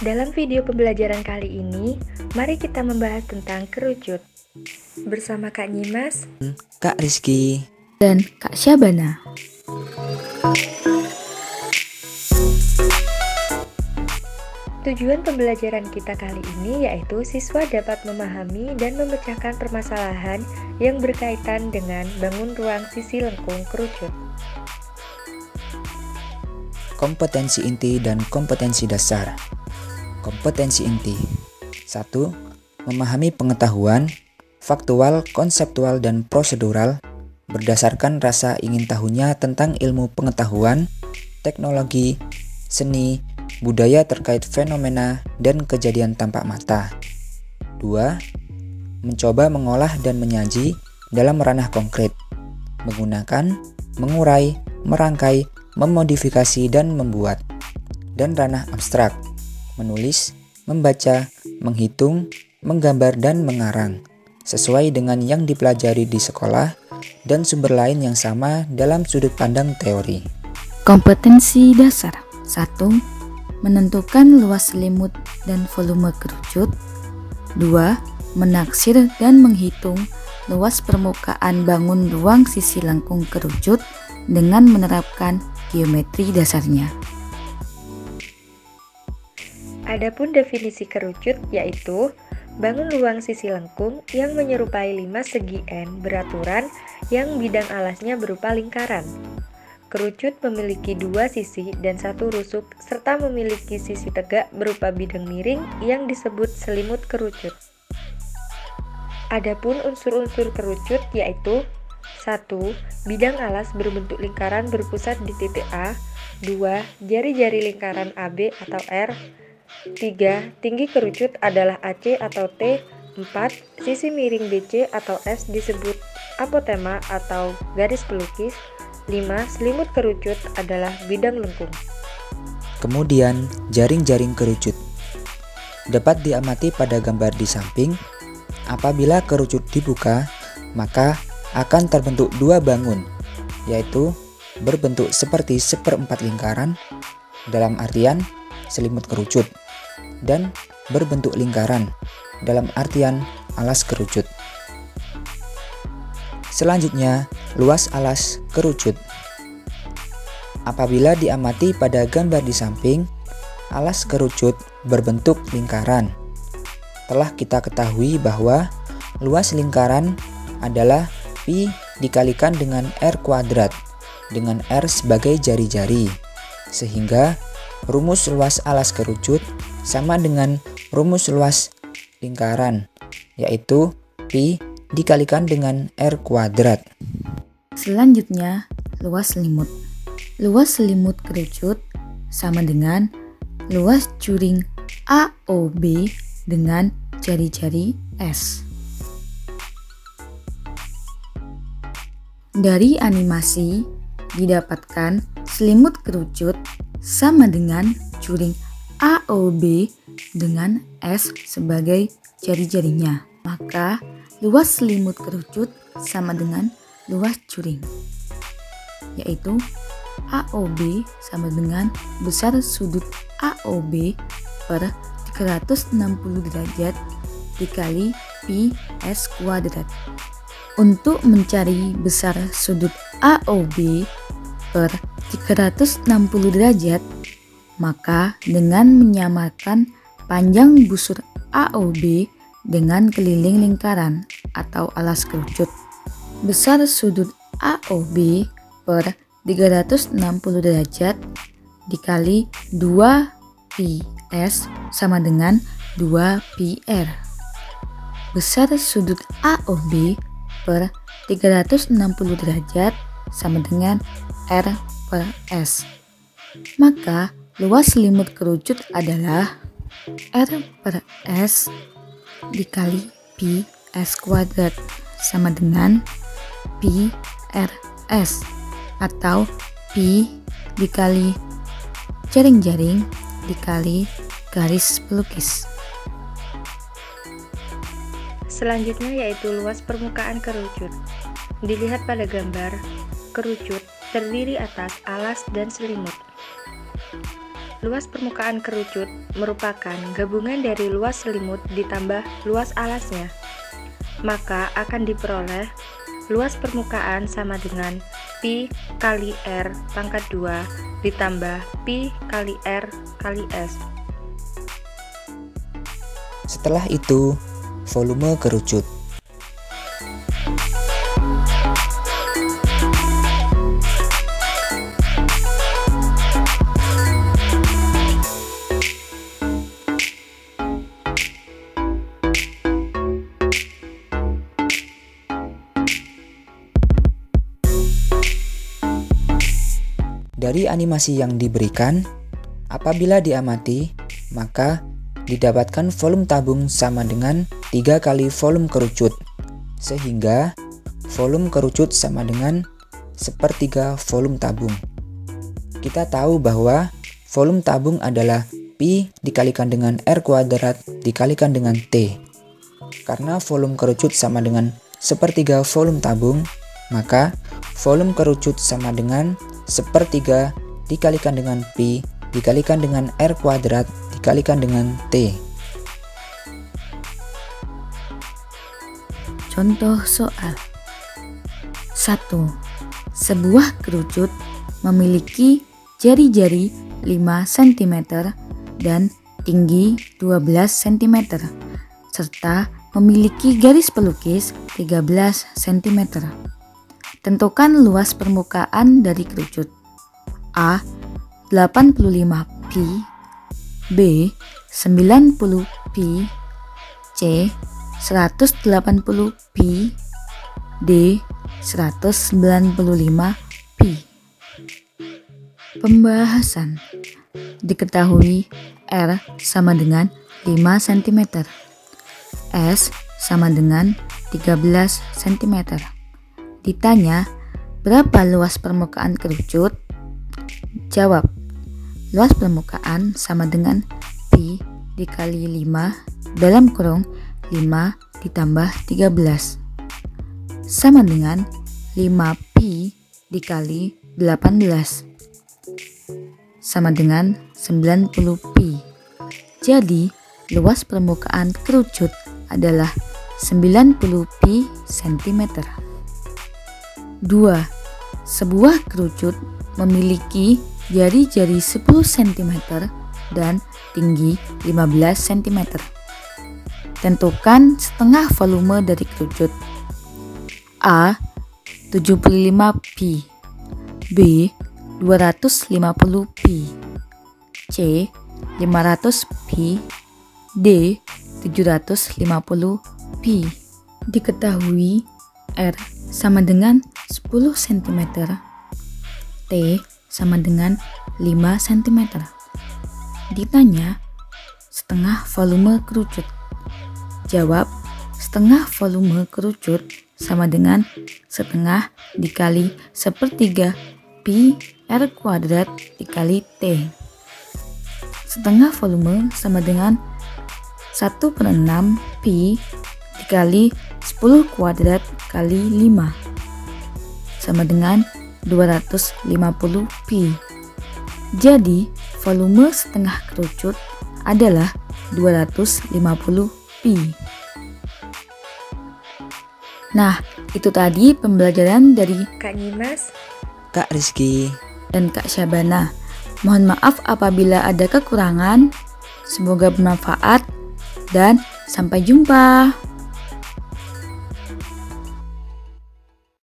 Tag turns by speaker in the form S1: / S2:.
S1: Dalam video pembelajaran kali ini, mari kita membahas tentang kerucut. Bersama Kak Nyimas,
S2: Kak Rizky,
S3: dan Kak Syabana.
S1: Tujuan pembelajaran kita kali ini yaitu siswa dapat memahami dan memecahkan permasalahan yang berkaitan dengan bangun ruang sisi lengkung kerucut.
S2: kompetensi inti dan kompetensi dasar. Kompetensi inti 1. Memahami pengetahuan, faktual, konseptual, dan prosedural berdasarkan rasa ingin tahunya tentang ilmu pengetahuan, teknologi, seni, budaya terkait fenomena dan kejadian tampak mata. 2. Mencoba mengolah dan menyaji dalam ranah konkret, menggunakan, mengurai, merangkai, memodifikasi, dan membuat. Dan ranah abstrak, menulis, membaca, menghitung, menggambar, dan mengarang, sesuai dengan yang dipelajari di sekolah dan sumber lain yang sama dalam sudut pandang teori.
S3: Kompetensi dasar 1. Menentukan luas selimut dan volume kerucut. 2. Menaksir dan menghitung luas permukaan bangun ruang sisi lengkung kerucut dengan menerapkan geometri dasarnya.
S1: Adapun definisi kerucut yaitu bangun ruang sisi lengkung yang menyerupai 5 segi N beraturan yang bidang alasnya berupa lingkaran. Kerucut memiliki 2 sisi dan 1 rusuk serta memiliki sisi tegak berupa bidang miring yang disebut selimut kerucut. Adapun unsur-unsur kerucut yaitu 1. Bidang alas berbentuk lingkaran berpusat di titik A. 2. Jari-jari lingkaran AB atau R. 3. Tinggi kerucut adalah AC atau T. 4. Sisi miring BC atau S disebut apotema atau garis pelukis. 5. Selimut kerucut adalah bidang lengkung.
S2: Kemudian, jaring-jaring kerucut dapat diamati pada gambar di samping. Apabila kerucut dibuka, maka akan terbentuk 2 bangun, yaitu berbentuk seperti seperempat lingkaran, dalam artian selimut kerucut, dan berbentuk lingkaran, dalam artian alas kerucut. Selanjutnya, luas alas kerucut. Apabila diamati pada gambar di samping, alas kerucut berbentuk lingkaran. Telah kita ketahui bahwa luas lingkaran adalah Pi dikalikan dengan R kuadrat, dengan R sebagai jari-jari, sehingga rumus luas alas kerucut sama dengan rumus luas lingkaran, yaitu Pi dikalikan dengan R kuadrat.
S3: Selanjutnya, luas selimut. Luas selimut kerucut sama dengan luas juring AOB dengan jari-jari S. Dari animasi didapatkan selimut kerucut sama dengan juring AOB dengan S sebagai jari-jarinya. Maka luas selimut kerucut sama dengan luas juring, yaitu AOB sama dengan besar sudut AOB per 360 derajat dikali Pi S kuadrat. Untuk mencari besar sudut AOB per 360 derajat, maka dengan menyamakan panjang busur AOB dengan keliling lingkaran atau alas kerucut, besar sudut AOB per 360 derajat dikali 2 Pi S sama dengan 2 Pi R. Besar sudut AOB per 360 derajat sama dengan R per S. Maka luas selimut kerucut adalah R per S dikali Pi S kuadrat sama dengan pi RS atau pi dikali jaring-jaring dikali garis pelukis.
S1: Selanjutnya yaitu luas permukaan kerucut. Dilihat pada gambar, kerucut terdiri atas alas dan selimut. Luas permukaan kerucut merupakan gabungan dari luas selimut ditambah luas alasnya. Maka akan diperoleh luas permukaan sama dengan pi kali R pangkat 2 ditambah pi kali R kali S.
S2: Setelah itu, volume kerucut. Dari animasi yang diberikan, apabila diamati, maka didapatkan volume tabung sama dengan 3 kali volume kerucut, sehingga volume kerucut sama dengan 1/3 volume tabung. Kita tahu bahwa volume tabung adalah pi dikalikan dengan R kuadrat dikalikan dengan T. Karena volume kerucut sama dengan 1/3 volume tabung, maka volume kerucut sama dengan 1/3 dikalikan dengan pi dikalikan dengan R kuadrat dikalikan dengan T.
S3: Contoh soal 1. Sebuah kerucut memiliki jari-jari 5 cm dan tinggi 12 cm serta memiliki garis pelukis 13 cm. Tentukan luas permukaan dari kerucut. A. 85 pi, B. 90 pi, C. 180 pi, D. 195 pi. Pembahasan. Diketahui R sama dengan 5 cm, S sama dengan 13 cm. Ditanya, berapa luas permukaan kerucut? Jawab, luas permukaan sama dengan pi dikali 5 dalam kurung 5 ditambah 13 sama dengan 5 pi dikali 18 sama dengan 90 pi. Jadi, luas permukaan kerucut adalah 90 pi cm. 2. Sebuah kerucut memiliki jari-jari 10 cm dan tinggi 15 cm. Tentukan setengah volume dari kerucut. A. 75 pi, B. 250 pi, C. 500 pi, D. 750 pi. Diketahui R sama dengan 10 cm, T sama dengan 5 cm. Ditanya, setengah volume kerucut. Jawab, setengah volume kerucut sama dengan setengah dikali 1/3 pi R kuadrat dikali T. Setengah volume sama dengan 1/6 pi dikali 10 kuadrat kali 5 sama dengan 250 pi. Jadi, volume setengah kerucut adalah 250 pi. Nah, itu tadi pembelajaran dari
S1: Kak Nyimas,
S2: Kak Rizky,
S3: dan Kak Syabana. Mohon maaf apabila ada kekurangan. Semoga bermanfaat dan sampai jumpa.